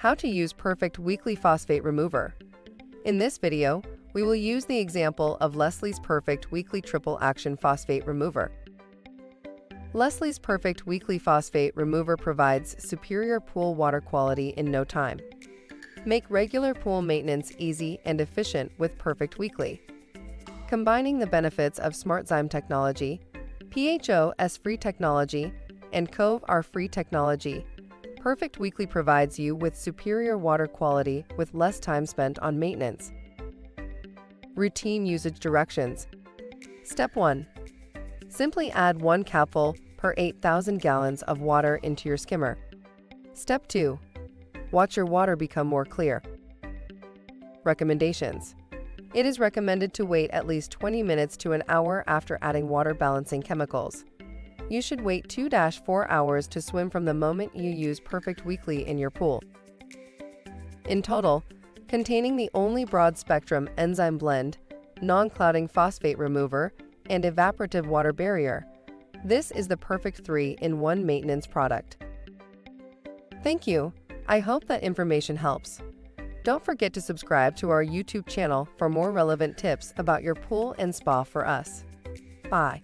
How to use Perfect Weekly Phosphate Remover. In this video, we will use the example of Leslie's Perfect Weekly Triple Action Phosphate Remover. Leslie's Perfect Weekly Phosphate Remover provides superior pool water quality in no time. Make regular pool maintenance easy and efficient with Perfect Weekly. Combining the benefits of SmartZyme technology, PHOS-free technology, and COVE-R-free technology, Perfect Weekly provides you with superior water quality with less time spent on maintenance. Routine usage directions. Step 1. Simply add 1 capful per 8,000 gallons of water into your skimmer. Step 2. Watch your water become more clear. Recommendations. It is recommended to wait at least 20 minutes to an hour after adding water balancing chemicals. You should wait 2-4 hours to swim from the moment you use Perfect Weekly in your pool. In total, containing the only broad-spectrum enzyme blend, non-clouding phosphate remover, and evaporative water barrier, this is the perfect 3-in-1 maintenance product. Thank you. I hope that information helps. Don't forget to subscribe to our YouTube channel for more relevant tips about your pool and spa for us. Bye.